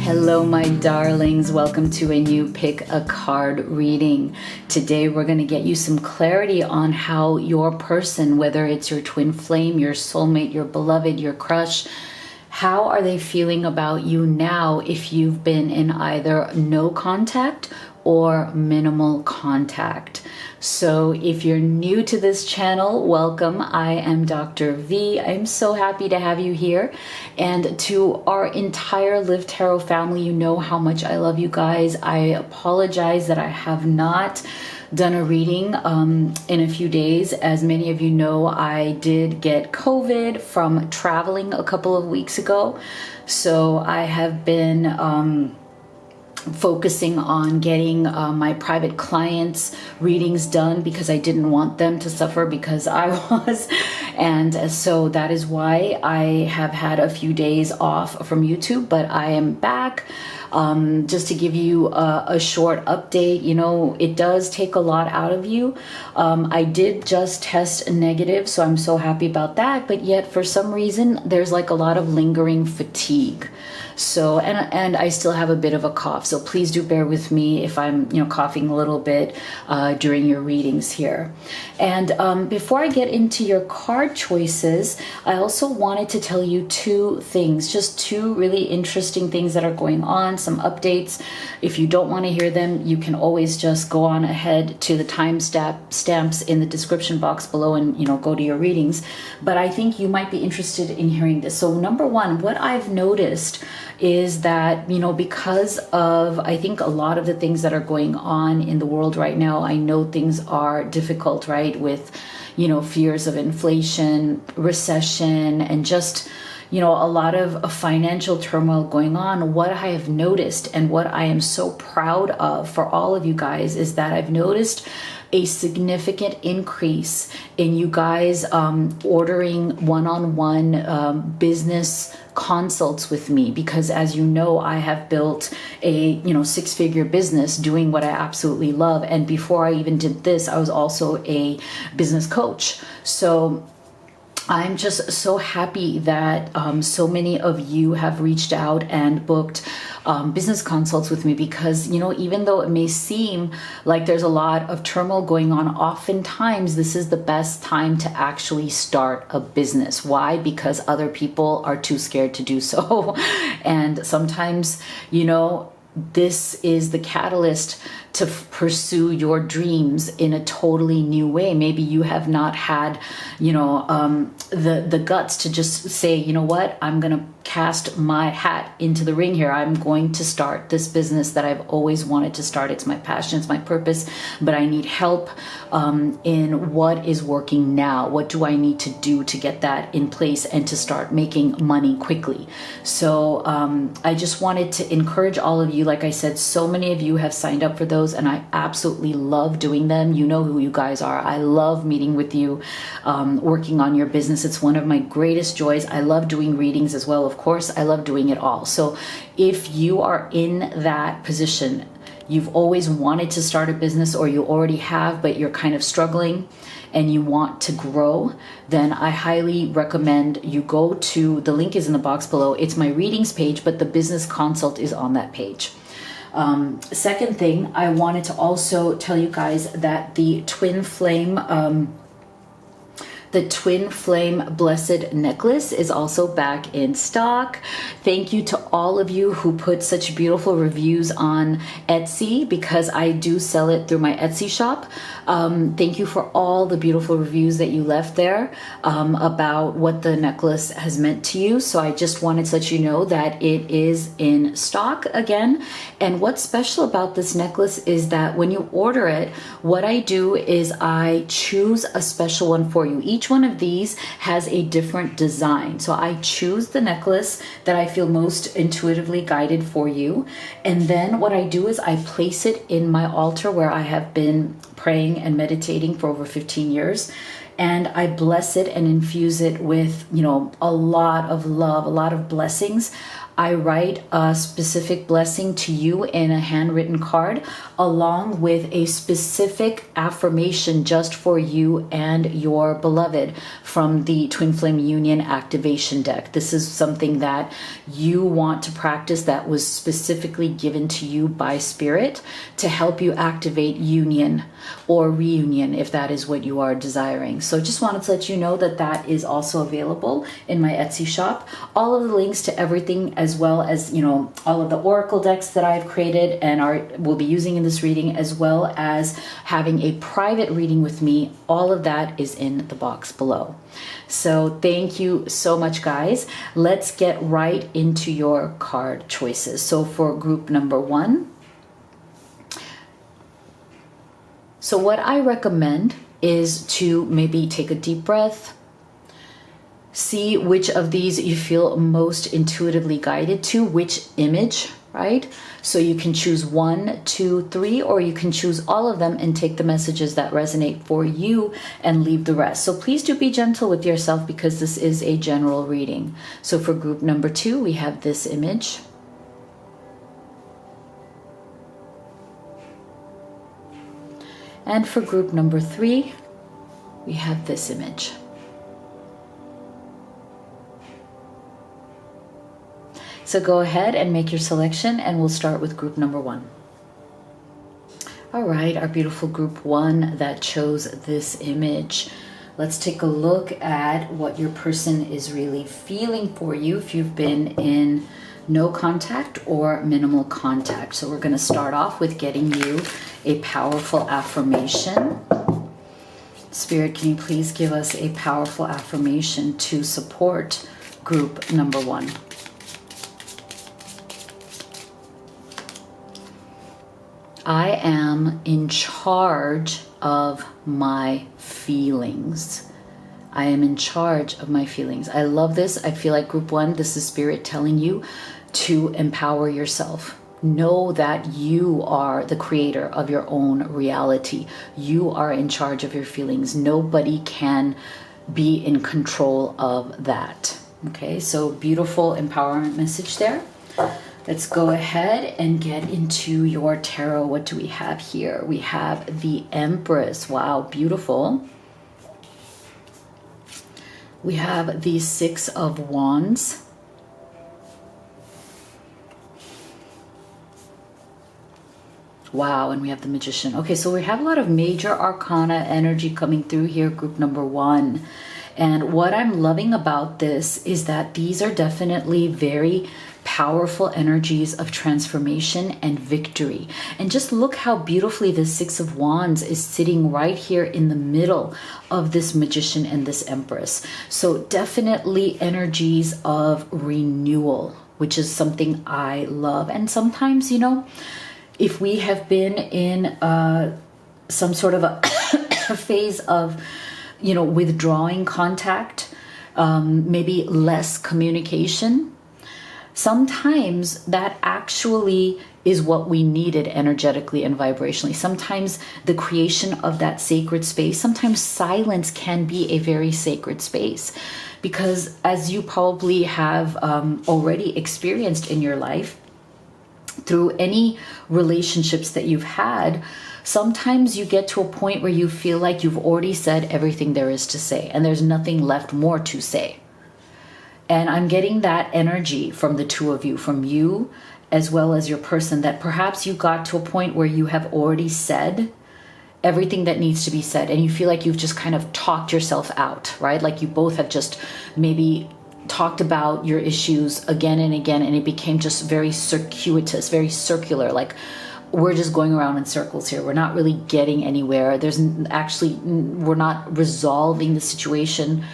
Hello, my darlings. Welcome to a new Pick a Card reading. Today, we're going to get you some clarity on how your person, whether it's your twin flame, your soulmate, your beloved, your crush, how are they feeling about you now if you've been in either no contact or minimal contact. So if you're new to this channel, welcome. I am Dr. V. I'm so happy to have you here. And to our entire Live Tarot family, you know how much I love you guys. I apologize that I have not done a reading in a few days. As many of you know, I did get COVID from traveling a couple of weeks ago. So I have been focusing on getting my private clients readings done because I didn't want them to suffer because I was. And so that is why I have had a few days off from YouTube, but I am back. Just to give you a short update, you know, it does take a lot out of you. I did just test negative, so I'm so happy about that. But yet, for some reason, there's like a lot of lingering fatigue. So, and I still have a bit of a cough. So please do bear with me if I'm, coughing a little bit during your readings here. And before I get into your card choices, I also wanted to tell you two things, just two really interesting things that are going on, some updates. If you don't want to hear them, you can always just go on ahead to the timestamps in the description box below and, go to your readings. But I think you might be interested in hearing this. So number one, what I've noticed is that, because of, I think, a lot of the things that are going on in the world right now, I know things are difficult, right? With, fears of inflation, recession, and just, a lot of financial turmoil going on. What I have noticed and what I am so proud of for all of you guys is that I've noticed a significant increase in you guys ordering one-on-one business consults with me, because as you know, I have built a six-figure business doing what I absolutely love. And before I even did this, I was also a business coach. So I'm just so happy that so many of you have reached out and booked business consults with me, because, even though it may seem like there's a lot of turmoil going on, oftentimes this is the best time to actually start a business. Why? Because other people are too scared to do so. And sometimes, this is the catalyst to pursue your dreams in a totally new way. Maybe you have not had, the guts to just say, you know what, I'm going to cast my hat into the ring here. I'm going to start this business that I've always wanted to start. It's my passion, it's my purpose, but I need help in what is working now. What do I need to do to get that in place and to start making money quickly? So I just wanted to encourage all of you. Like I said, so many of you have signed up for those, and I absolutely love doing them. You know who you guys are. I love meeting with you, working on your business. It's one of my greatest joys. I love doing readings as well. Of course, I love doing it all. So if you are in that position, you've always wanted to start a business, or you already have, but you're kind of struggling and you want to grow, then I highly recommend you go to, the link is in the box below. It's my readings page, but the business consult is on that page. Second thing, I wanted to also tell you guys that the twin flame blessed necklace is also back in stock. Thank you to all of you who put such beautiful reviews on Etsy, because I do sell it through my Etsy shop. Thank you for all the beautiful reviews that you left there about what the necklace has meant to you. So I just wanted to let you know that it is in stock again. And what's special about this necklace is that when you order it, what I do is I choose a special one for you. Each one of these has a different design. So I choose the necklace that I feel most intuitively guided for you. And then what I do is I place it in my altar where I have been praying and meditating for over 15 years. and I bless it and infuse it with, you know, a lot of love, a lot of blessings. I write a specific blessing to you in a handwritten card, along with a specific affirmation just for you and your beloved from the Twin Flame Union activation deck. This is something that you want to practice, that was specifically given to you by Spirit to help you activate union or reunion, if that is what you are desiring. So just wanted to let you know that that is also available in my Etsy shop. All of the links to everything, as well as, you know, all of the oracle decks that I've created and will be using in this reading, as well as having a private reading with me, all of that is in the box below. So thank you so much, guys. Let's get right into your card choices. So for group number 1, so what I recommend is to maybe take a deep breath, see which of these you feel most intuitively guided to, which image, right? So you can choose 1, 2, 3, or you can choose all of them and take the messages that resonate for you and leave the rest. So please do be gentle with yourself, because this is a general reading. So for group number 2, we have this image. And for group number 3, we have this image. So go ahead and make your selection, and we'll start with group number 1. All right, our beautiful group 1 that chose this image. Let's take a look at what your person is really feeling for you if you've been in no contact or minimal contact. So we're going to start off with getting you a powerful affirmation. Spirit, can you please give us a powerful affirmation to support group number 1? I am in charge of my feelings. I am in charge of my feelings. I love this. I feel like group 1, this is Spirit telling you to empower yourself. Know that you are the creator of your own reality. You are in charge of your feelings. Nobody can be in control of that. Okay, so beautiful empowerment message there. Let's go ahead and get into your tarot. What do we have here? We have the Empress. Wow, beautiful. We have the 6 of Wands. Wow, and we have the Magician. Okay, so we have a lot of major arcana energy coming through here, group number 1. And what I'm loving about this is that these are definitely very powerful energies of transformation and victory. And just look how beautifully the 6 of Wands is sitting right here in the middle of this Magician and this Empress. So definitely energies of renewal, which is something I love. And sometimes, you know, if we have been in some sort of a phase of, you know, withdrawing contact, maybe less communication, sometimes that actually is what we needed energetically and vibrationally. Sometimes the creation of that sacred space, sometimes silence can be a very sacred space, because as you probably have already experienced in your life, through any relationships that you've had, sometimes you get to a point where you feel like you've already said everything there is to say and there's nothing left more to say. And I'm getting that energy from the two of you, from you as well as your person, that perhaps you got to a point where you have already said everything that needs to be said and you feel like you've just kind of talked yourself out, right? Like you both have just maybe talked about your issues again and again, and it became just very circuitous, very circular. Like we're just going around in circles here. We're not really getting anywhere. We're not resolving the situation.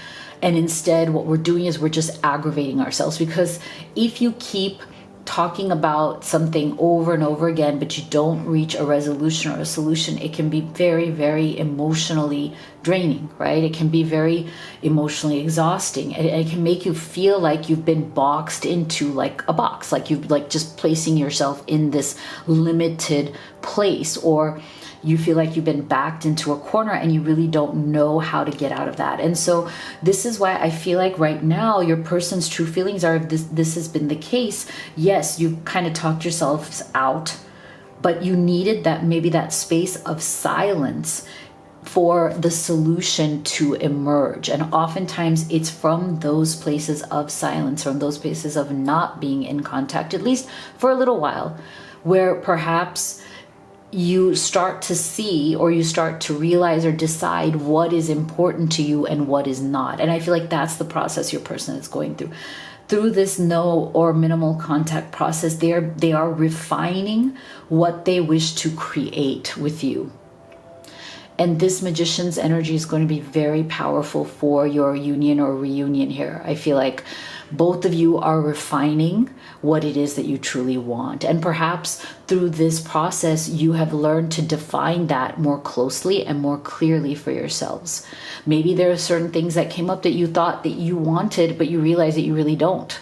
And instead, what we're doing is we're just aggravating ourselves, because if you keep talking about something over and over again, but you don't reach a resolution or a solution, it can be very, very emotionally draining, right? It can be very emotionally exhausting. It can make you feel like you've been boxed into like a box, like you've like just placing yourself in this limited place, or you feel like you've been backed into a corner and you really don't know how to get out of that. And so this is why I feel like right now your person's true feelings are, if this has been the case, yes, you've kind of talked yourselves out, but you needed that, maybe that space of silence for the solution to emerge. And oftentimes it's from those places of silence, from those places of not being in contact, at least for a little while, where perhaps you start to see, or you start to realize or decide what is important to you and what is not. And I feel like that's the process your person is going through. Through this no or minimal contact process, they are refining what they wish to create with you. And this magician's energy is going to be very powerful for your union or reunion here. I feel like both of you are refining what it is that you truly want. And perhaps through this process, you have learned to define that more closely and more clearly for yourselves. Maybe there are certain things that came up that you thought that you wanted, but you realize that you really don't.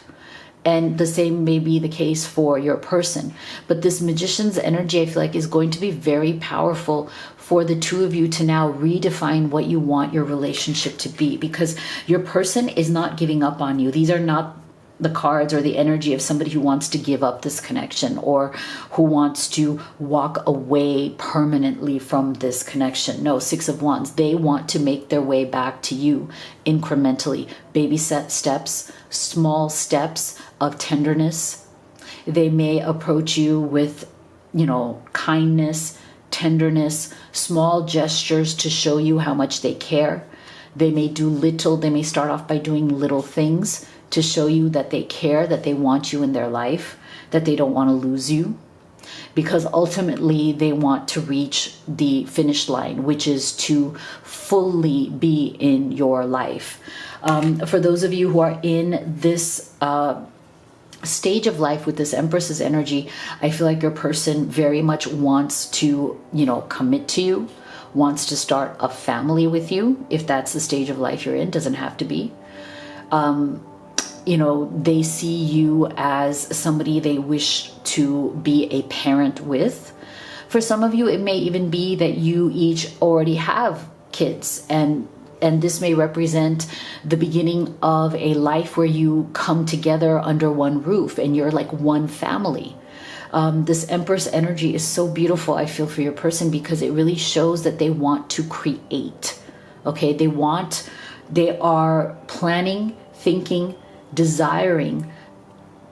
And the same may be the case for your person. But this magician's energy, I feel like, is going to be very powerful for the two of you to now redefine what you want your relationship to be, because your person is not giving up on you. These are not the cards or the energy of somebody who wants to give up this connection or who wants to walk away permanently from this connection. No, Six of Wands. They want to make their way back to you incrementally. Baby steps, small steps of tenderness. They may approach you with, kindness, tenderness, small gestures to show you how much they care. They may start off by doing little things to show you that they care, that they want you in their life, that they don't want to lose you. Because ultimately they want to reach the finish line, which is to fully be in your life. For those of you who are in this stage of life with this Empress's energy, I feel like your person very much wants to, commit to you, wants to start a family with you. If that's the stage of life you're in, doesn't have to be. They see you as somebody they wish to be a parent with. For some of you, it may even be that you each already have kids, and this may represent the beginning of a life where you come together under one roof and you're like one family. This Empress energy is so beautiful, I feel, for your person, because it really shows that they want to create. Okay, they are planning, thinking, desiring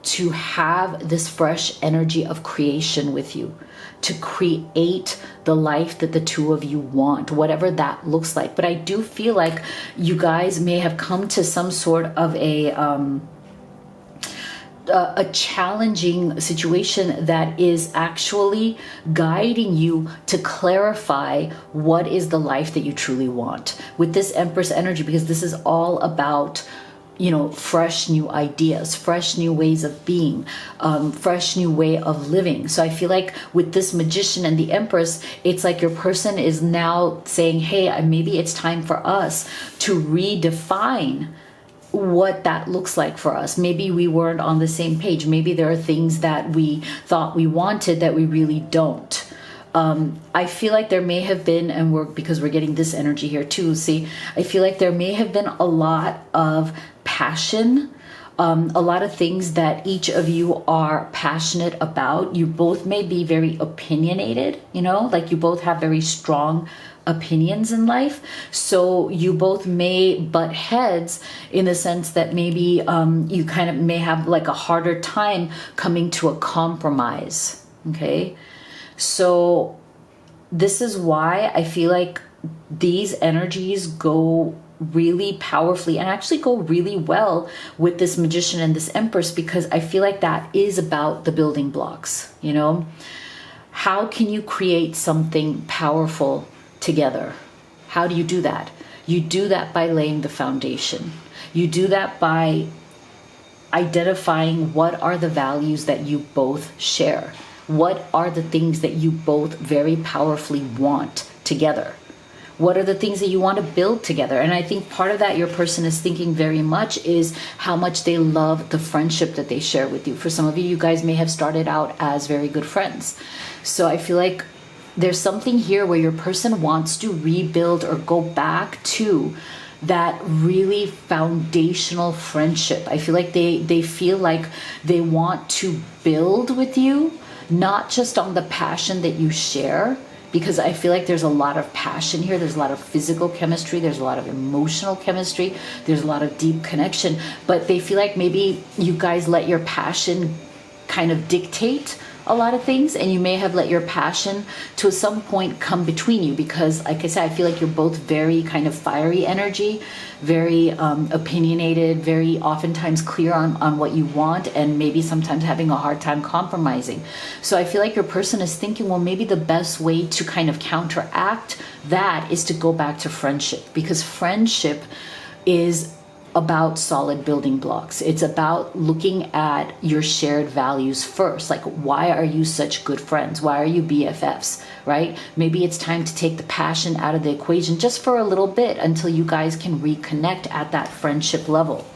to have this fresh energy of creation with you, to create the life that the two of you want, whatever that looks like. But I do feel like you guys may have come to some sort of a challenging situation that is actually guiding you to clarify what is the life that you truly want with this Empress energy, because this is all about fresh new ideas, fresh new ways of being, fresh new way of living. So I feel like with this Magician and the Empress, it's like your person is now saying, hey, maybe it's time for us to redefine what that looks like for us. Maybe we weren't on the same page. Maybe there are things that we thought we wanted that we really don't. I feel like there may have been, because we're getting this energy here too, see, I feel like there may have been a lot of passion, a lot of things that each of you are passionate about. You both may be very opinionated, like you both have very strong opinions in life. So you both may butt heads in the sense that maybe you kind of may have like a harder time coming to a compromise. Okay. So this is why I feel like these energies go really powerfully and actually go really well with this Magician and this Empress, because I feel like that is about the building blocks. How can you create something powerful together? How do you do that? You do that by laying the foundation. You do that by identifying what are the values that you both share. What are the things that you both very powerfully want together? What are the things that you want to build together? And I think part of that your person is thinking very much is how much they love the friendship that they share with you. For some of you, you guys may have started out as very good friends. So I feel like there's something here where your person wants to rebuild or go back to that really foundational friendship. I feel like they feel like they want to build with you, not just on the passion that you share, because I feel like there's a lot of passion here. There's a lot of physical chemistry. There's a lot of emotional chemistry. There's a lot of deep connection. But they feel like maybe you guys let your passion kind of dictate a lot of things, and you may have let your passion to some point come between you, because like I said, I feel like you're both very kind of fiery energy, very opinionated, very oftentimes clear on what you want, and maybe sometimes having a hard time compromising. So I feel like your person is thinking, well, maybe the best way to kind of counteract that is to go back to friendship, because friendship is about solid building blocks. It's about looking at your shared values first. Like, why are you such good friends? Why are you BFFs, right? Maybe it's time to take the passion out of the equation just for a little bit until you guys can reconnect at that friendship level,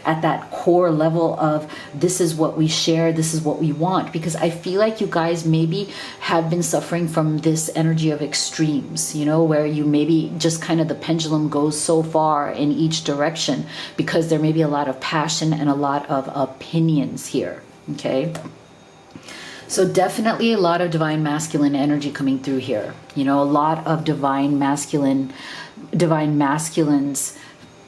at that core level of this is what we share, this is what we want. Because I feel like you guys maybe have been suffering from this energy of extremes, you know, where you maybe just kind of the pendulum goes so far in each direction, because there may be a lot of passion and a lot of opinions here, okay? So definitely a lot of divine masculine energy coming through here. You know, a lot of divine masculines,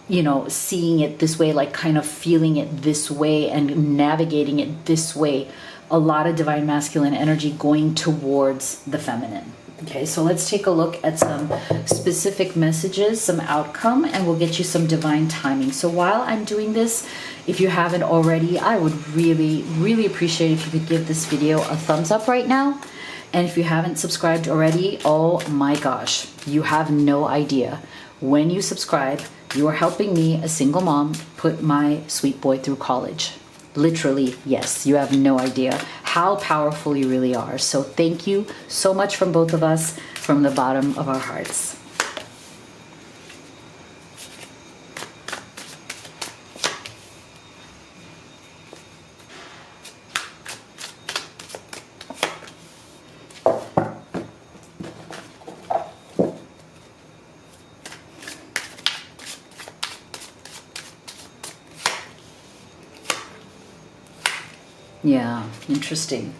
you know, seeing it this way, like kind of feeling it this way and navigating it this way. A lot of divine masculine energy going towards the feminine. Okay, so let's take a look at some specific messages, some outcome, and we'll get you some divine timing. So while I'm doing this, if you haven't already, I would really, really appreciate if you could give this video a thumbs up right now. And if you haven't subscribed already, oh my gosh, you have no idea. When you subscribe, you are helping me, a single mom, put my sweet boy through college. Literally, yes, you have no idea how powerful you really are. So thank you so much from both of us, from the bottom of our hearts. Yeah, interesting.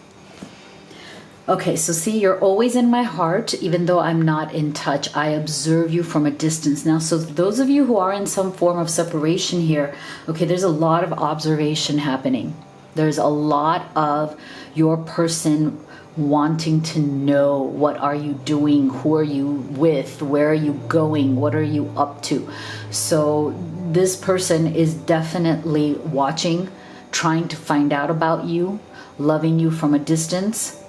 Okay, so see, you're always in my heart, even though I'm not in touch. I observe you from a distance. Now, so those of you who are in some form of separation here, okay, there's a lot of observation happening. There's a lot of your person wanting to know, what are you doing? Who are you with? Where are you going? What are you up to? So this person is definitely watching, trying to find out about you, loving you from a distance,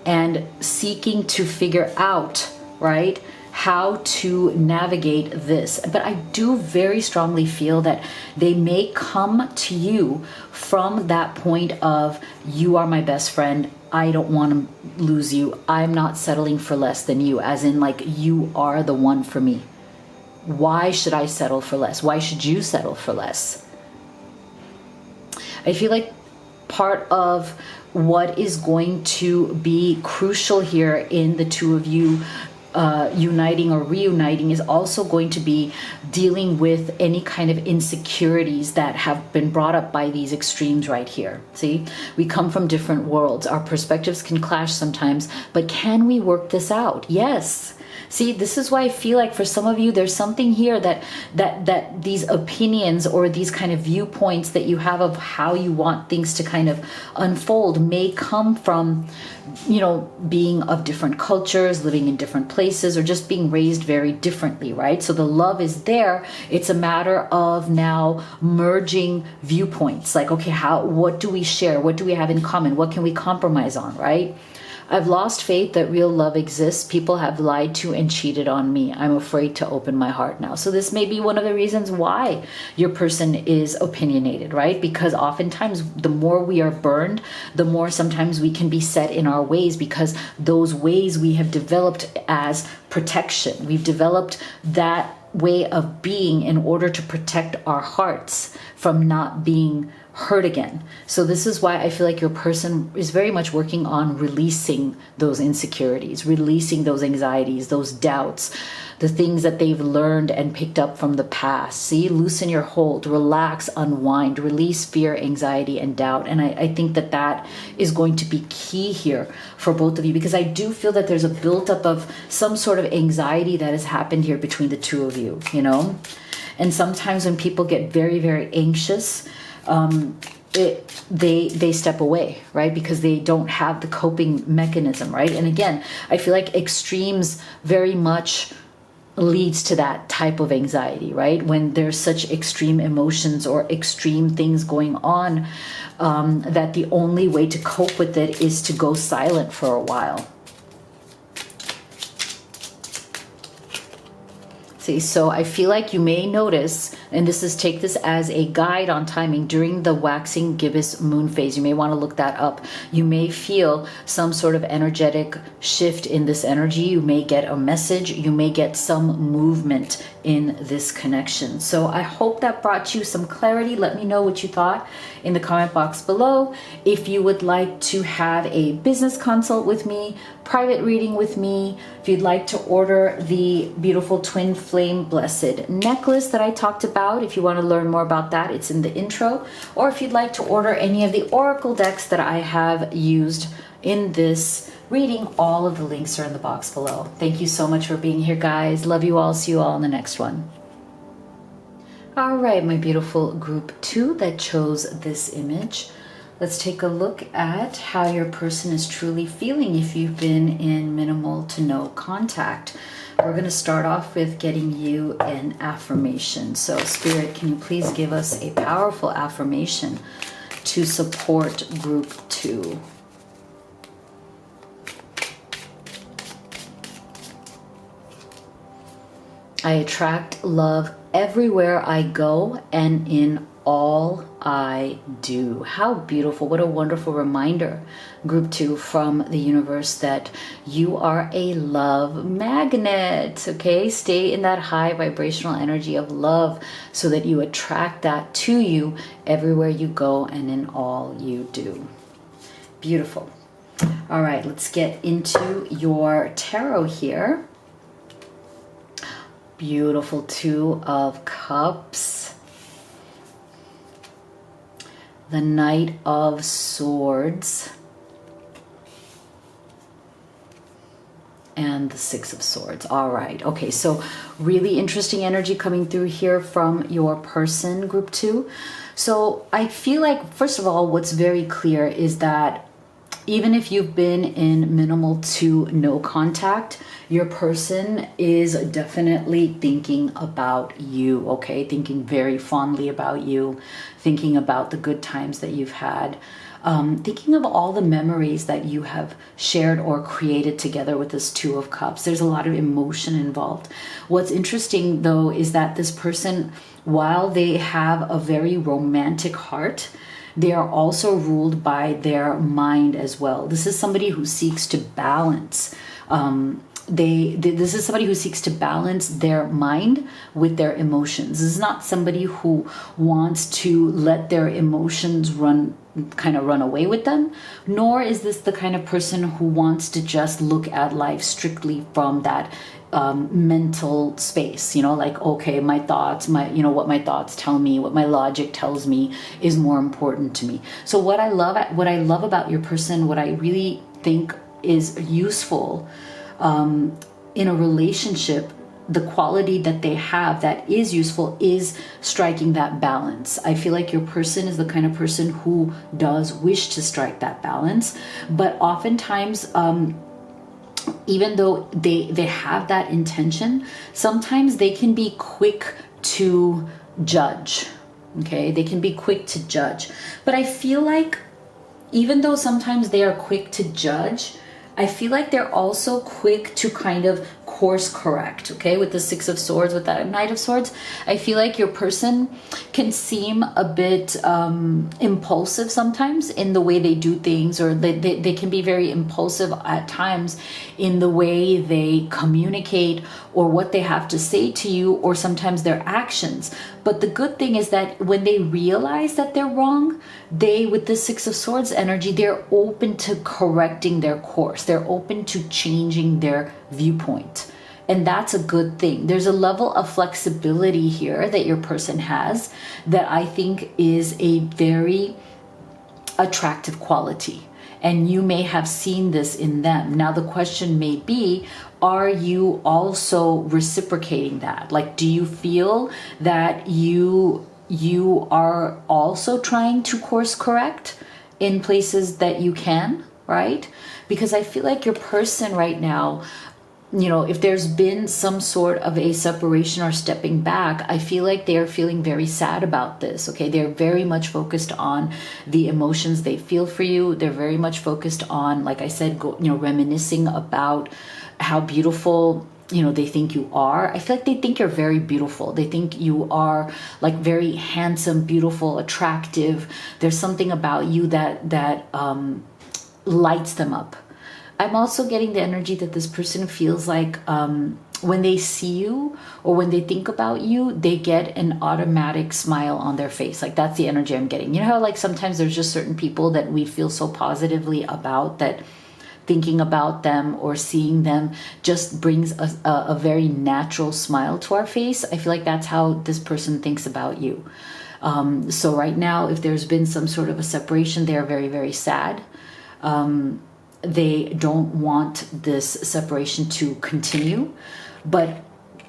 and seeking to figure out, right, how to navigate this. But I do very strongly feel that they may come to you from that point of, you are my best friend, I don't want to lose you, I'm not settling for less than you, as in like, you are the one for me. Why should I settle for less? Why should you settle for less? I feel like part of what is going to be crucial here in the two of you uniting or reuniting is also going to be dealing with any kind of insecurities that have been brought up by these extremes right here. See, we come from different worlds. Our perspectives can clash sometimes, but can we work this out? Yes. See, this is why I feel like for some of you, there's something here that these opinions or these kind of viewpoints that you have of how you want things to kind of unfold may come from, you know, being of different cultures, living in different places, or just being raised very differently, right? So the love is there. It's a matter of now merging viewpoints. Like, okay, what do we share? What do we have in common? What can we compromise on, right? I've lost faith that real love exists. People have lied to and cheated on me. I'm afraid to open my heart now. So this may be one of the reasons why your person is opinionated, right? Because oftentimes the more we are burned, the more sometimes we can be set in our ways, because those ways we have developed as protection. We've developed that way of being in order to protect our hearts from not being hurt again. So this is why I feel like your person is very much working on releasing those insecurities, releasing those anxieties, those doubts, the things that they've learned and picked up from the past. See, loosen your hold, relax, unwind, release fear, anxiety, and doubt. And I think that that is going to be key here for both of you, because I do feel that there's a buildup of some sort of anxiety that has happened here between the two of you, you know? And sometimes when people get very, very anxious, they step away, right? Because they don't have the coping mechanism, right? And again, I feel like extremes very much leads to that type of anxiety, right? When there's such extreme emotions or extreme things going on, that the only way to cope with it is to go silent for a while. See, so I feel like you may notice, and take this as a guide on timing, during the waxing gibbous moon phase, you may want to look that up. You may feel some sort of energetic shift in this energy. You may get a message. You may get some movement in this connection. So I hope that brought you some clarity. Let me know what you thought in the comment box below. If you would like to have a business consult with me, private reading with me, if you'd like to order the beautiful twin flame blessed necklace that I talked about, if you want to learn more about that, it's in the intro. Or if you'd like to order any of the oracle decks that I have used in this reading, all of the links are in the box below. Thank you so much for being here, guys. Love you all. See you all in the next one. All right, my beautiful group 2 that chose this image. Let's take a look at how your person is truly feeling if you've been in minimal to no contact. We're going to start off with getting you an affirmation. So, Spirit, can you please give us a powerful affirmation to support group 2? I attract love everywhere I go and in all I do. How beautiful. What a wonderful reminder, group 2, from the universe, that you are a love magnet. Okay, stay in that high vibrational energy of love so that you attract that to you everywhere you go and in all you do. Beautiful. All right, let's get into your tarot here. Beautiful 2 of Cups. The Knight of Swords. And the 6 of Swords. All right. Okay, so really interesting energy coming through here from your person, group 2. So I feel like, first of all, what's very clear is that even if you've been in minimal to no contact, your person is definitely thinking about you, okay? Thinking very fondly about you, thinking about the good times that you've had, thinking of all the memories that you have shared or created together with this 2 of Cups. There's a lot of emotion involved. What's interesting, though, is that this person, while they have a very romantic heart, they are also ruled by their mind as well. This is somebody who seeks to balance. This is somebody who seeks to balance their mind with their emotions. This is not somebody who wants to let their emotions run away with them, nor is this the kind of person who wants to just look at life strictly from that mental space, you know, like, okay, my thoughts, what my thoughts tell me, what my logic tells me is more important to me. So what I love about your person, what I really think is useful in a relationship, the quality that they have that is useful is striking that balance. I feel like your person is the kind of person who does wish to strike that balance, but oftentimes, even though they have that intention, sometimes they can be quick to judge. Okay, they can be quick to judge. But I feel like even though sometimes they are quick to judge, I feel like they're also quick to kind of course correct, okay? With the Six of Swords, with that Knight of Swords, I feel like your person can seem a bit impulsive sometimes in the way they do things, or they can be very impulsive at times in the way they communicate or what they have to say to you, or sometimes their actions. But the good thing is that when they realize that they're wrong, they, with the Six of Swords energy, they're open to correcting their course. They're open to changing their viewpoint. And that's a good thing. There's a level of flexibility here that your person has that I think is a very attractive quality. And you may have seen this in them. Now, the question may be, are you also reciprocating that? Like, do you feel that you are also trying to course correct in places that you can, right? Because I feel like your person right now, you know, if there's been some sort of a separation or stepping back, I feel like they are feeling very sad about this, okay? They're very much focused on the emotions they feel for you. They're very much focused on, like I said, reminiscing about how beautiful, you know, they think you are. I feel like they think you're very beautiful. They think you are like very handsome, beautiful, attractive. There's something about you that lights them up. I'm also getting the energy that this person feels like when they see you or when they think about you, they get an automatic smile on their face. Like, that's the energy I'm getting. You know how like sometimes there's just certain people that we feel so positively about that thinking about them or seeing them just brings a very natural smile to our face. I feel like that's how this person thinks about you. So right now, if there's been some sort of a separation, they are very, very sad. They don't want this separation to continue, but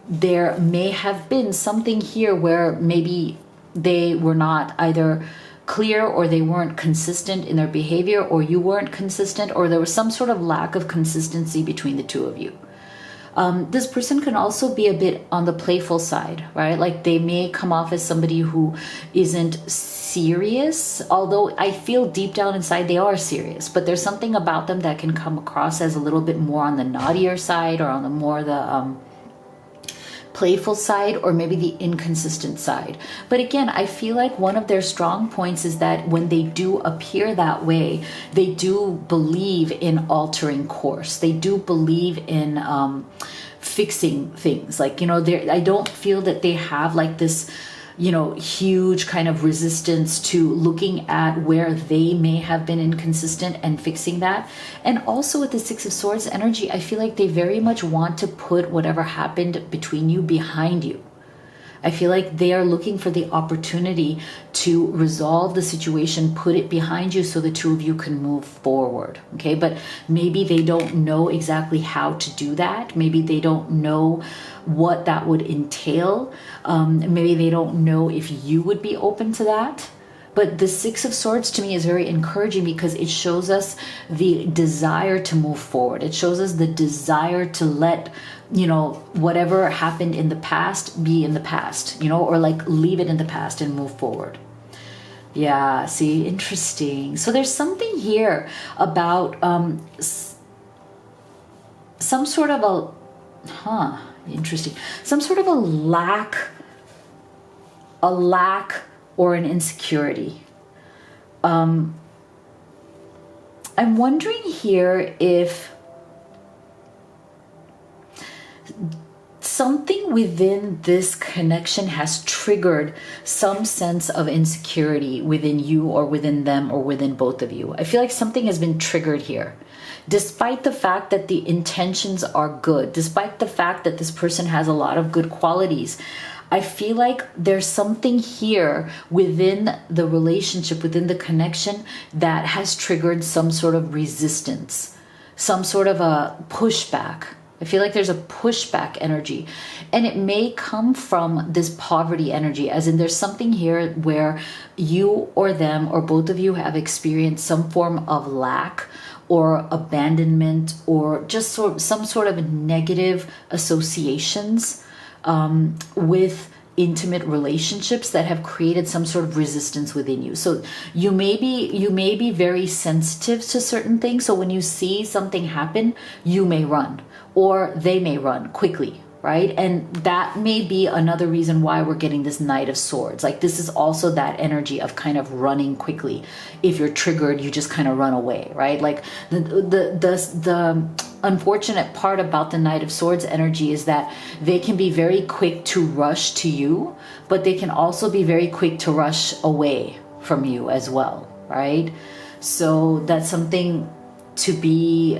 there may have been something here where maybe they were not either clear, or they weren't consistent in their behavior, or you weren't consistent, or there was some sort of lack of consistency between the two of you. This person can also be a bit on the playful side, right? Like, they may come off as somebody who isn't serious, although I feel deep down inside they are serious, but there's something about them that can come across as a little bit more on the naughtier side, or on the more the playful side, or maybe the inconsistent side. But again, I feel like one of their strong points is that when they do appear that way, they do believe in altering course. They do believe in fixing things. Like, you know, I don't feel that they have like this, you know, huge kind of resistance to looking at where they may have been inconsistent and fixing that. And also with the Six of Swords energy, I feel like they very much want to put whatever happened between you behind you. I feel like they are looking for the opportunity to resolve the situation, put it behind you so the two of you can move forward, okay? But maybe they don't know exactly how to do that. Maybe they don't know what that would entail. Maybe they don't know if you would be open to that. But the Six of Swords to me is very encouraging because it shows us the desire to move forward. It shows us the desire to let, you know, whatever happened in the past be in the past, you know, or like leave it in the past and move forward. Yeah, see, interesting. So there's something here about some sort of interesting. Some sort of a lack or an insecurity. I'm wondering here if something within this connection has triggered some sense of insecurity within you or within them or within both of you. I feel like something has been triggered here. Despite the fact that the intentions are good, despite the fact that this person has a lot of good qualities, I feel like there's something here within the relationship, within the connection, that has triggered some sort of resistance, some sort of a pushback. I feel like there's a pushback energy, and it may come from this poverty energy, as in there's something here where you or them or both of you have experienced some form of lack or abandonment or just some sort of negative associations with intimate relationships that have created some sort of resistance within you. So you may be very sensitive to certain things. So when you see something happen, you may run, or they may run quickly, right? And that may be another reason why we're getting this Knight of Swords. Like, this is also that energy of kind of running quickly. If you're triggered, you just kind of run away, right? Like the unfortunate part about the Knight of Swords energy is that they can be very quick to rush to you, but they can also be very quick to rush away from you as well, right? So that's something to be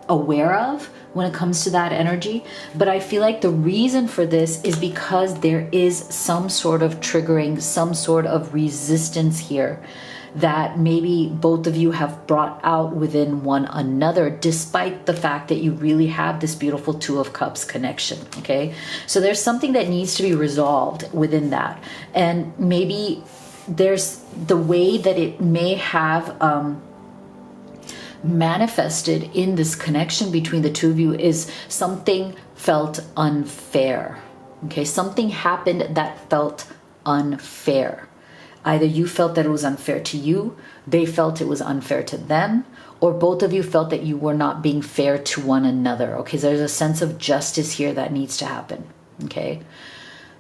aware of when it comes to that energy. But I feel like the reason for this is because there is some sort of triggering, some sort of resistance here that maybe both of you have brought out within one another, despite the fact that you really have this beautiful Two of Cups connection, okay? So there's something that needs to be resolved within that. And maybe there's the way that it may have manifested in this connection between the two of you is something felt unfair, okay? Something happened that felt unfair. Either you felt that it was unfair to you, they felt it was unfair to them, or both of you felt that you were not being fair to one another, okay? So there's a sense of justice here that needs to happen, okay?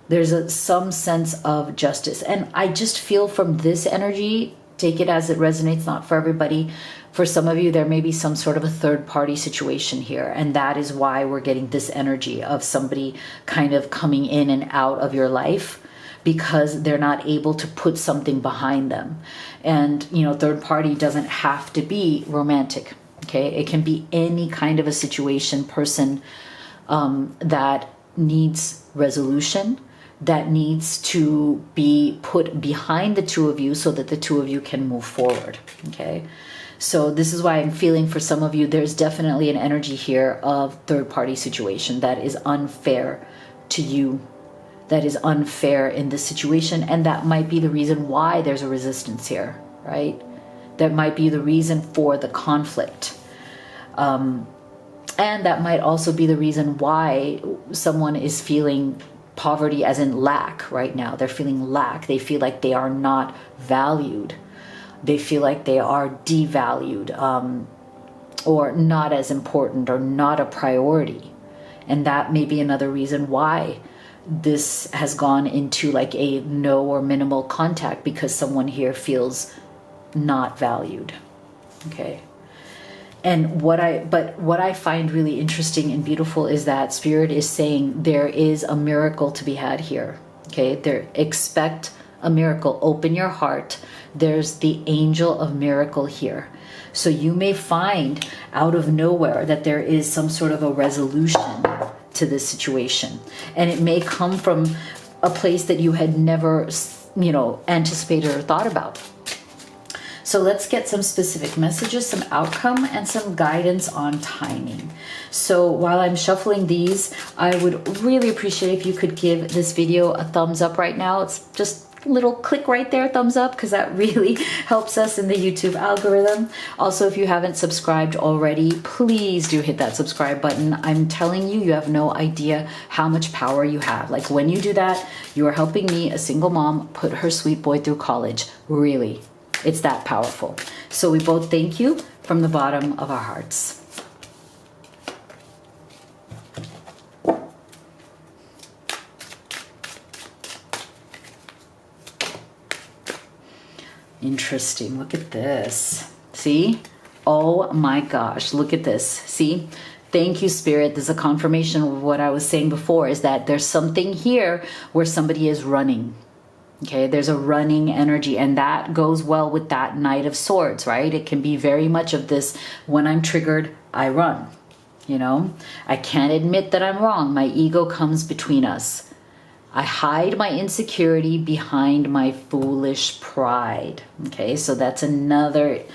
There's some sense of justice. And I just feel from this energy, take it as it resonates, not for everybody. For some of you, there may be some sort of a third-party situation here, and that is why we're getting this energy of somebody kind of coming in and out of your life because they're not able to put something behind them. And, you know, third party doesn't have to be romantic, okay? It can be any kind of a situation, person that needs resolution, that needs to be put behind the two of you so that the two of you can move forward, okay? So this is why I'm feeling for some of you, there's definitely an energy here of third-party situation that is unfair to you, that is unfair in this situation, and that might be the reason why there's a resistance here, right? That might be the reason for the conflict. And that might also be the reason why someone is feeling poverty as in lack right now. They're feeling lack. They feel like they are not valued. They feel like they are devalued, or not as important, or not a priority. And that may be another reason why this has gone into like a no or minimal contact, because someone here feels not valued, okay? And what I find really interesting and beautiful is that Spirit is saying there is a miracle to be had here, okay? Expect a miracle. Open your heart. There's the angel of miracle here. So you may find out of nowhere that there is some sort of a resolution to this situation. And it may come from a place that you had never, you know, anticipated or thought about. So let's get some specific messages, some outcome, and some guidance on timing. So while I'm shuffling these, I would really appreciate if you could give this video a thumbs up right now. It's just a little click right there, thumbs up, because that really helps us in the YouTube algorithm. Also, if you haven't subscribed already, please do hit that subscribe button. I'm telling you, you have no idea how much power you have. Like, when you do that, you are helping me, a single mom, put her sweet boy through college. Really. It's that powerful. So we both thank you from the bottom of our hearts. Interesting. Look at this. See? Oh my gosh. Look at this. See? Thank you, Spirit. This is a confirmation of what I was saying before, is that there's something here where somebody is running. Okay, there's a running energy, and that goes well with that Knight of Swords, right? It can be very much of this, when I'm triggered, I run, you know? I can't admit that I'm wrong. My ego comes between us. I hide my insecurity behind my foolish pride. Okay, so that's another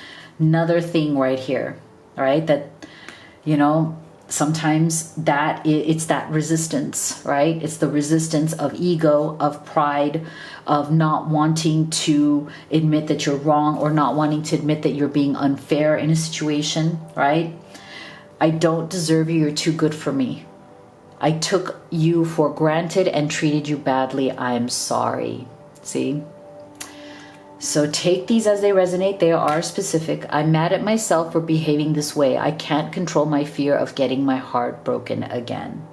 thing right here, all right? That, you know, sometimes that it's that resistance, right? It's the resistance of ego, of pride, of not wanting to admit that you're wrong, or not wanting to admit that you're being unfair in a situation, right? I don't deserve you. You're too good for me. I took you for granted and treated you badly. I'm sorry. See? So take these as they resonate. They are specific. I'm mad at myself for behaving this way. I can't control my fear of getting my heart broken again.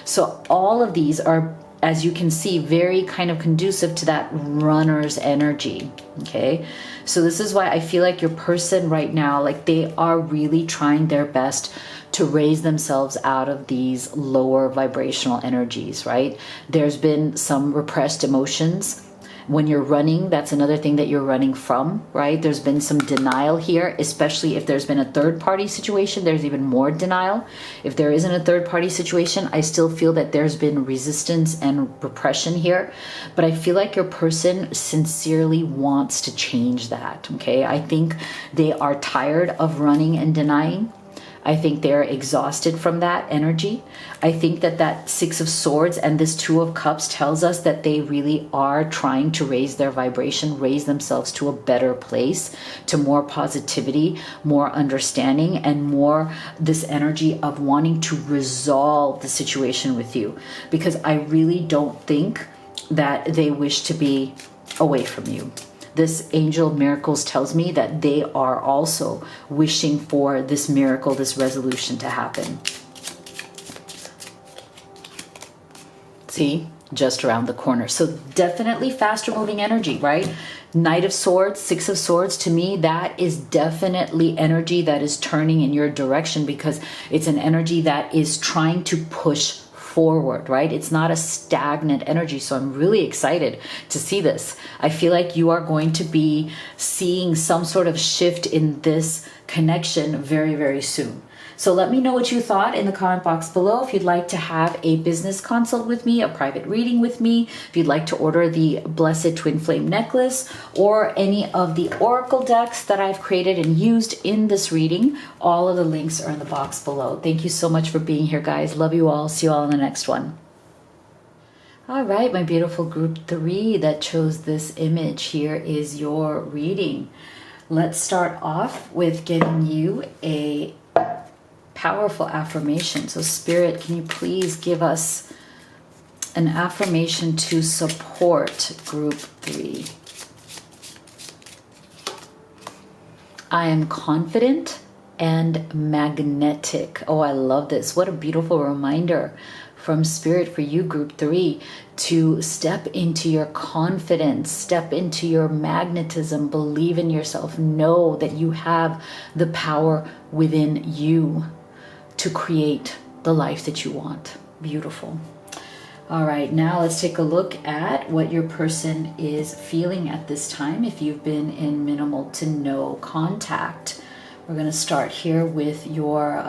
So all of these are, as you can see, very kind of conducive to that runner's energy. Okay. So this is why I feel like your person right now, like they are really trying their best to raise themselves out of these lower vibrational energies, right? There's been some repressed emotions. When you're running, that's another thing that you're running from, right? There's been some denial here, especially if there's been a third party situation, there's even more denial. If there isn't a third party situation, I still feel that there's been resistance and repression here. But I feel like your person sincerely wants to change that, okay? I think they are tired of running and denying. I think they're exhausted from that energy. I think that that Six of Swords and this Two of Cups tells us that they really are trying to raise their vibration, raise themselves to a better place, to more positivity, more understanding, and more this energy of wanting to resolve the situation with you. Because I really don't think that they wish to be away from you. This Angel of Miracles tells me that they are also wishing for this miracle, this resolution to happen. See, just around the corner. So definitely faster moving energy, right? Knight of Swords, Six of Swords, to me, that is definitely energy that is turning in your direction, because it's an energy that is trying to push forward, right? It's not a stagnant energy. So I'm really excited to see this. I feel like you are going to be seeing some sort of shift in this connection very, very soon. So let me know what you thought in the comment box below. If you'd like to have a business consult with me, a private reading with me, if you'd like to order the Blessed Twin Flame necklace or any of the oracle decks that I've created and used in this reading, all of the links are in the box below. Thank you so much for being here, guys. Love you all. See you all in the next one. All right, my beautiful group 3 that chose this image, here is your reading. Let's start off with getting you a powerful affirmation. So Spirit, can you please give us an affirmation to support group 3? I am confident and magnetic. Oh, I love this. What a beautiful reminder from Spirit for you, group 3, to step into your confidence, step into your magnetism, believe in yourself, know that you have the power within you to create the life that you want. Beautiful. All right, now let's take a look at what your person is feeling at this time if you've been in minimal to no contact. We're going to start here with your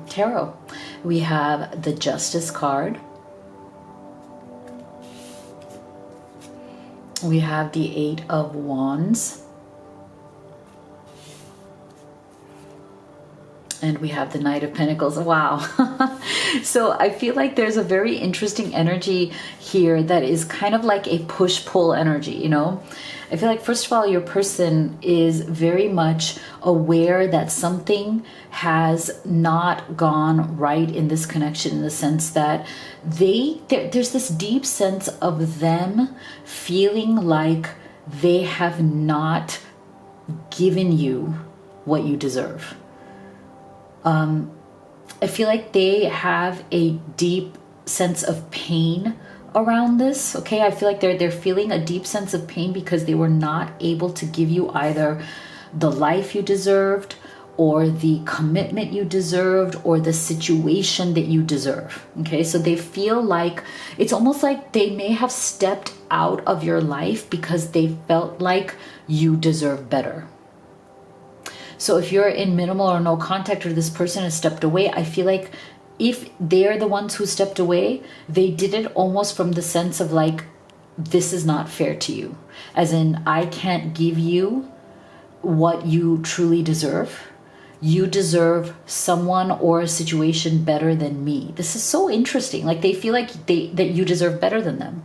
tarot. We have the Justice card. We have the Eight of Wands. And we have the Knight of Pentacles. Wow. So I feel like there's a very interesting energy here that is kind of like a push-pull energy, you know? I feel like, first of all, your person is very much aware that something has not gone right in this connection, in the sense that there's this deep sense of them feeling like they have not given you what you deserve. I feel like they have a deep sense of pain around this. Okay, I feel like they're feeling a deep sense of pain because they were not able to give you either the life you deserved, or the commitment you deserved, or the situation that you deserve. Okay, so they feel like it's almost like they may have stepped out of your life because they felt like you deserve better. So if you're in minimal or no contact, or this person has stepped away, I feel like if they're the ones who stepped away, they did it almost from the sense of like, this is not fair to you. As in, I can't give you what you truly deserve. You deserve someone or a situation better than me. This is so interesting. Like, they feel like that you deserve better than them.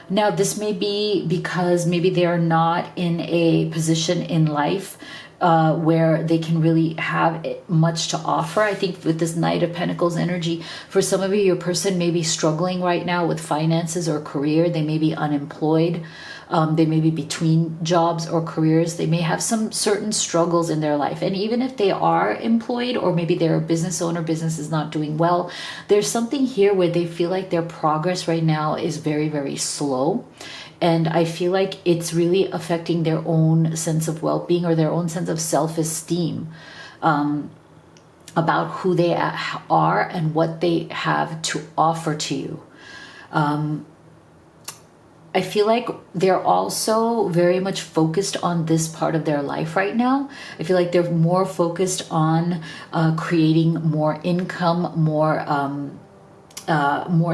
Now, this may be because maybe they are not in a position in life where they can really have much to offer. I think with this Knight of Pentacles energy, for some of you, your person may be struggling right now with finances or career. They may be unemployed. They may be between jobs or careers. They may have some certain struggles in their life. And even if they are employed, or maybe they're a business owner, business is not doing well, there's something here where they feel like their progress right now is very, very slow. And I feel like it's really affecting their own sense of well-being or their own sense of self-esteem about who they are and what they have to offer to you. I feel like they're also very much focused on this part of their life right now. I feel like they're more focused on creating more income, more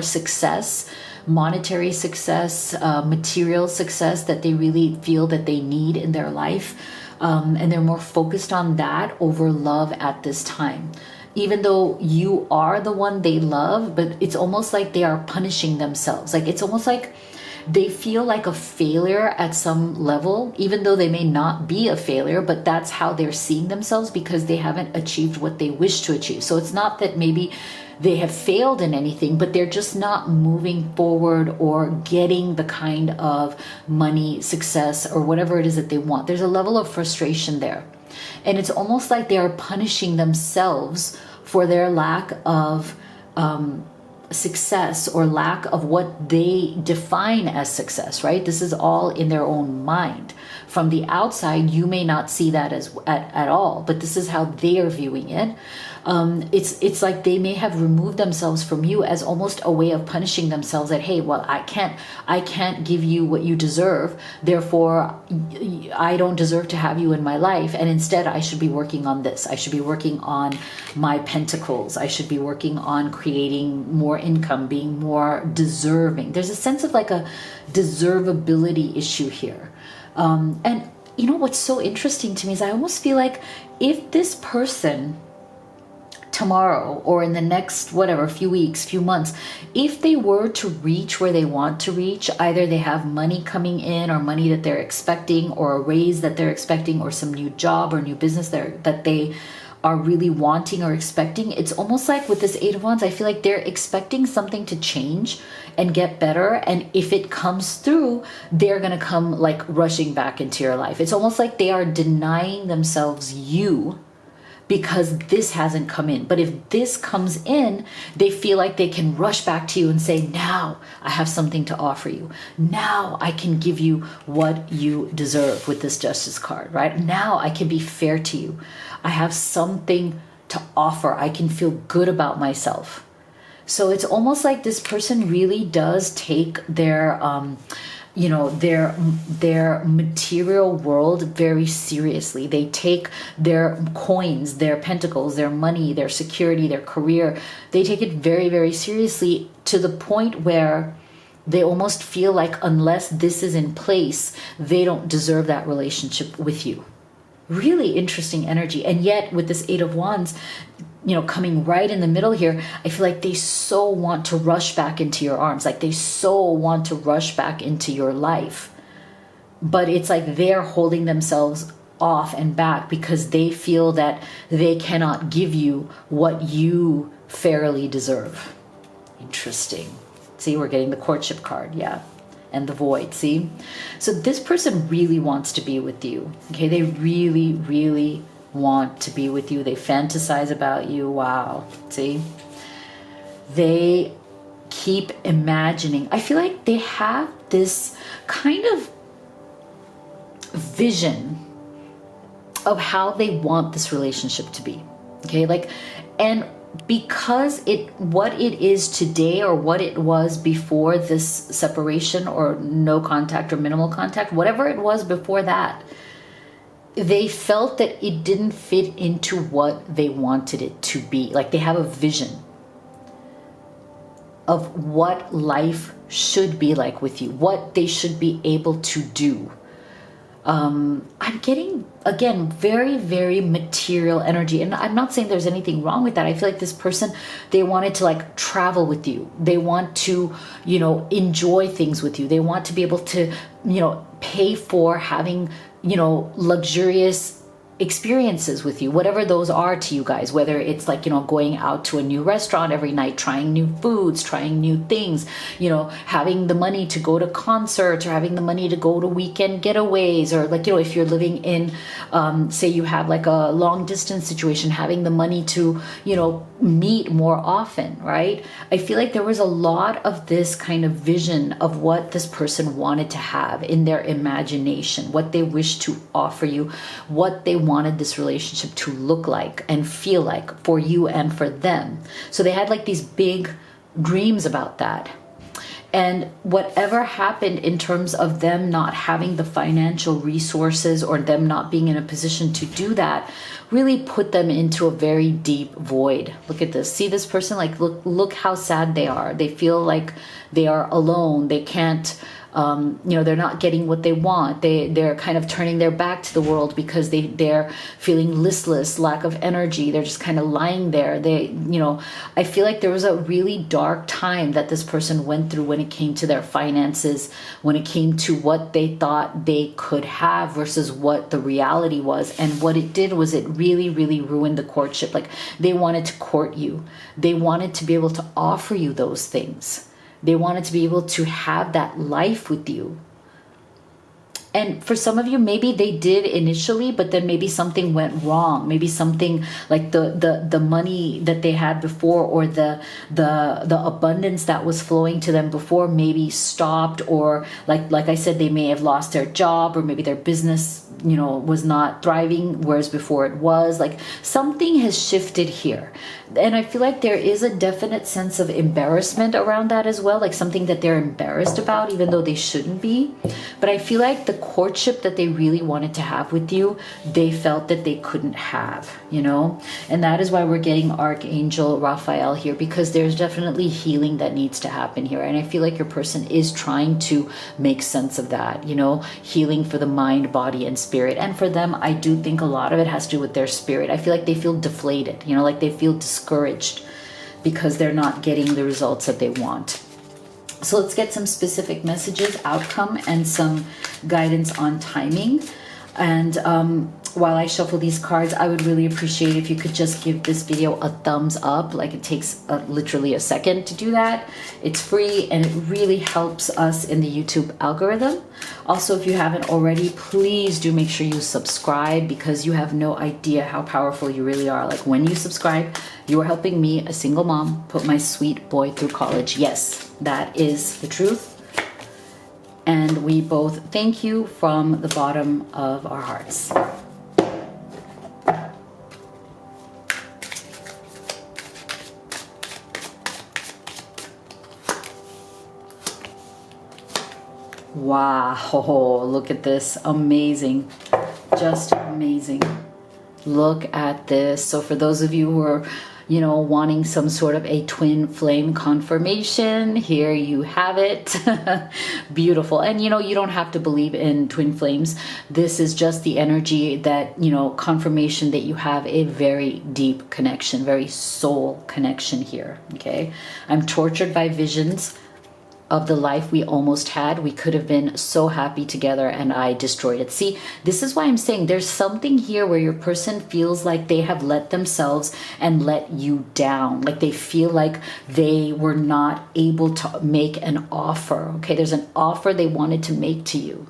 success, monetary success, material success that they really feel that they need in their life. And they're more focused on that over love at this time. Even though you are the one they love, but it's almost like they are punishing themselves. Like it's almost like they feel like a failure at some level, even though they may not be a failure, but that's how they're seeing themselves because they haven't achieved what they wish to achieve. So it's not that maybe they have failed in anything, but they're just not moving forward or getting the kind of money, success, or whatever it is that they want. There's a level of frustration there. And it's almost like they are punishing themselves for their lack of success or lack of what they define as success, right? This is all in their own mind. From the outside, you may not see that as at all, but this is how they are viewing it. It's like they may have removed themselves from you as almost a way of punishing themselves that, hey, well, I can't give you what you deserve. Therefore, I don't deserve to have you in my life. And instead, I should be working on this. I should be working on my pentacles. I should be working on creating more income, being more deserving. There's a sense of like a deservability issue here. And you know, what's so interesting to me is I almost feel like if this person tomorrow or in the next, whatever, few weeks, few months, if they were to reach where they want to reach, either they have money coming in or money that they're expecting or a raise that they're expecting or some new job or new business that they are really wanting or expecting, it's almost like with this Eight of Wands, I feel like they're expecting something to change and get better. And if it comes through, they're going to come like rushing back into your life. It's almost like they are denying themselves you because this hasn't come in. But if this comes in, they feel like they can rush back to you and say, now I have something to offer you. Now I can give you what you deserve with this Justice card, right? Now I can be fair to you. I have something to offer. I can feel good about myself. So it's almost like this person really does take their their material world very seriously. They take their coins, their pentacles, their money, their security, their career. They take it very, very seriously to the point where they almost feel like unless this is in place, they don't deserve that relationship with you. Really interesting energy. And yet with this Eight of Wands, coming right in the middle here, I feel like they so want to rush back into your arms. Like they so want to rush back into your life. But it's like they're holding themselves off and back because they feel that they cannot give you what you fairly deserve. Interesting. See, we're getting the courtship card. Yeah. And the void. See? So this person really wants to be with you. Okay. They really, really want to be with you. They fantasize about you. Wow. See? They keep imagining. I feel like they have this kind of vision of how they want this relationship to be. Okay? And because what it is today or what it was before this separation or no contact or minimal contact, whatever it was before that, they felt that it didn't fit into what they wanted it to be. Like they have a vision of what life should be like with you, what they should be able to do. I'm getting, again, very, very material energy. And I'm not saying there's anything wrong with that. I feel like this person, they wanted to like travel with you. They want to, enjoy things with you. They want to be able to, pay for having, luxurious experiences with you, whatever those are to you guys, whether it's like, you know, going out to a new restaurant every night, trying new foods, trying new things, you know, having the money to go to concerts, or having the money to go to weekend getaways, or like, you know, if you're living in, say you have like a long distance situation, having the money to, you know, meet more often, right? I feel like there was a lot of this kind of vision of what this person wanted to have in their imagination, what they wished to offer you, what they wanted this relationship to look like and feel like for you and for them. So they had like these big dreams about that. And whatever happened in terms of them not having the financial resources, or them not being in a position to do that, really put them into a very deep void. Look at this. See this person, like, look how sad they are. They feel like they are alone. They can't, you know, they're not getting what they want. They're kind of turning their back to the world because they're feeling listless, lack of energy. They're just kind of lying there. You know, I feel like there was a really dark time that this person went through when it came to their finances, when it came to what they thought they could have versus what the reality was. And what it did was it really, really ruined the courtship. Like, they wanted to court you. They wanted to be able to offer you those things. They wanted to be able to have that life with you. And for some of you, maybe they did initially, but then maybe something went wrong. Maybe something like the money that they had before, or the abundance that was flowing to them before, maybe stopped, or like I said, they may have lost their job, or maybe their business, you know, was not thriving, whereas before it was. Like, something has shifted here. And I feel like there is a definite sense of embarrassment around that as well, like something that they're embarrassed about, even though they shouldn't be. But I feel like the courtship that they really wanted to have with you, they felt that they couldn't have, you know? And that is why we're getting Archangel Raphael here, because there's definitely healing that needs to happen here. And I feel like your person is trying to make sense of that, you know, healing for the mind, body, and spirit. And for them, I do think a lot of it has to do with their spirit. I feel like they feel deflated, you know, like they feel discouraged because they're not getting the results that they want. So let's get some specific messages, outcome, and some guidance on timing. And while I shuffle these cards, I would really appreciate if you could just give this video a thumbs up. Like, it takes literally a second to do that. It's free, and it really helps us in the YouTube algorithm. Also, if you haven't already, please do make sure you subscribe, because you have no idea how powerful you really are. Like, when you subscribe, you are helping me, a single mom, put my sweet boy through college. Yes, that is the truth. And we both thank you from the bottom of our hearts. Wow, look at this. Amazing. Just amazing. Look at this. So for those of you who are, you know, wanting some sort of a twin flame confirmation, here you have it. Beautiful. And, you know, you don't have to believe in twin flames. This is just the energy that, you know, confirmation that you have a very deep connection, very soul connection here. Okay. I'm tortured by visions of the life we almost had. We could have been so happy together, and I destroyed it. See, this is why I'm saying there's something here where your person feels like they have let themselves and let you down. Like, they feel like they were not able to make an offer. Okay, there's an offer they wanted to make to you.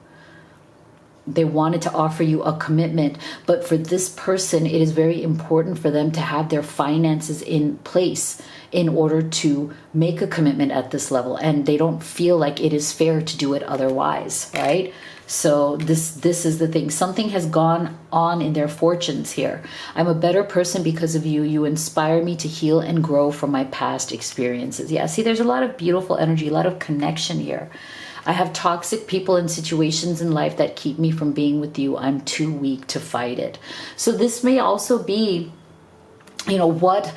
They wanted to offer you a commitment, but for this person, it is very important for them to have their finances in place in order to make a commitment at this level. And they don't feel like it is fair to do it otherwise, right? So this is the thing. Something has gone on in their fortunes here. I'm a better person because of you. You inspire me to heal and grow from my past experiences. Yeah, see, there's a lot of beautiful energy, a lot of connection here. I have toxic people and situations in life that keep me from being with you. I'm too weak to fight it. So this may also be, you know, what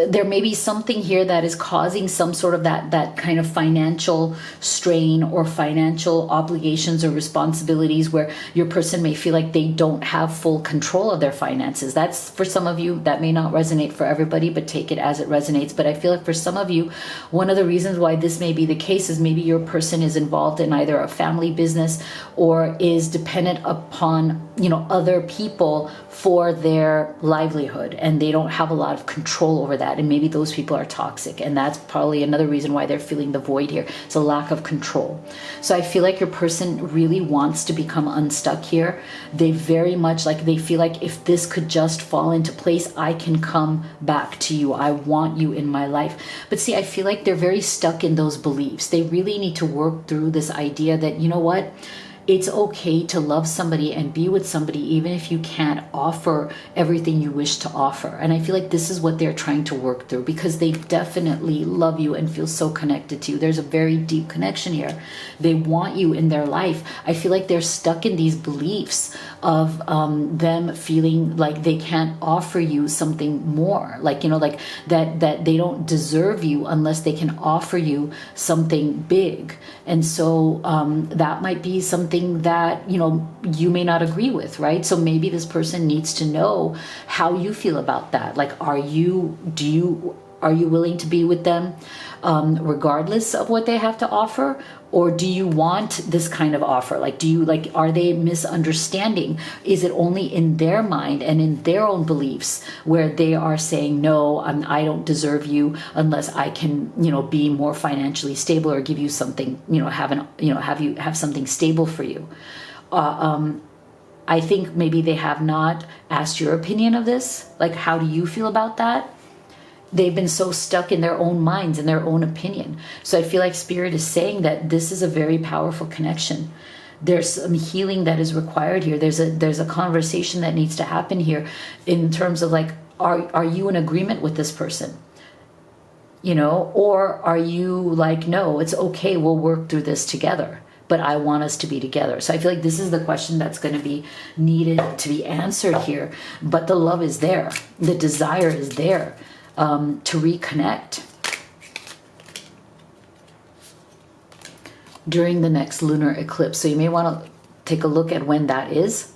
there may be something here that is causing some sort of that kind of financial strain or financial obligations or responsibilities, where your person may feel like they don't have full control of their finances. That's for some of you. That may not resonate for everybody, but take it as it resonates. But I feel like for some of you, one of the reasons why this may be the case is maybe your person is involved in either a family business or is dependent upon, other people for their livelihood, and they don't have a lot of control over that, and maybe those people are toxic, and that's probably another reason why they're feeling the void here. It's a lack of control. So I feel like your person really wants to become unstuck here. They very much they feel like, if this could just fall into place, I can come back to you. I want you in my life. But see, I feel like they're very stuck in those beliefs. They really need to work through this idea that, you know what, it's okay to love somebody and be with somebody even if you can't offer everything you wish to offer. And I feel like this is what they're trying to work through, because they definitely love you and feel so connected to you. There's a very deep connection here. They want you in their life. I feel like they're stuck in these beliefs of them feeling like they can't offer you something more, that they don't deserve you unless they can offer you something big. And so that might be something that you may not agree with, right? So maybe this person needs to know how you feel about that. Are you willing to be with them regardless of what they have to offer? Or do you want this kind of offer? Are they misunderstanding? Is it only in their mind and in their own beliefs where they are saying, no, I don't deserve you unless I can, be more financially stable or give you something, have something stable for you? I think maybe they have not asked your opinion of this. How do you feel about that? They've been so stuck in their own minds and their own opinion. So I feel like Spirit is saying that this is a very powerful connection. There's some healing that is required here. There's a conversation that needs to happen here in terms of are you in agreement with this person? Or are you no, it's okay, we'll work through this together, but I want us to be together. So I feel like this is the question that's going to be needed to be answered here. But the love is there. The desire is there. To reconnect during the next lunar eclipse. So you may want to take a look at when that is.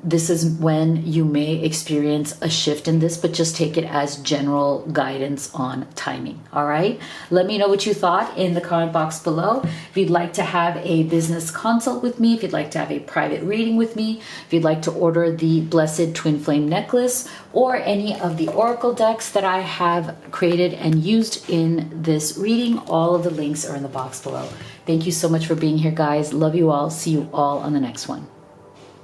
This is when you may experience a shift in this, but just take it as general guidance on timing. All right. Let me know what you thought in the comment box below. If you'd like to have a business consult with me, if you'd like to have a private reading with me, if you'd like to order the Blessed Twin Flame necklace or any of the oracle decks that I have created and used in this reading, all of the links are in the box below. Thank you so much for being here, guys. Love you all. See you all on the next one.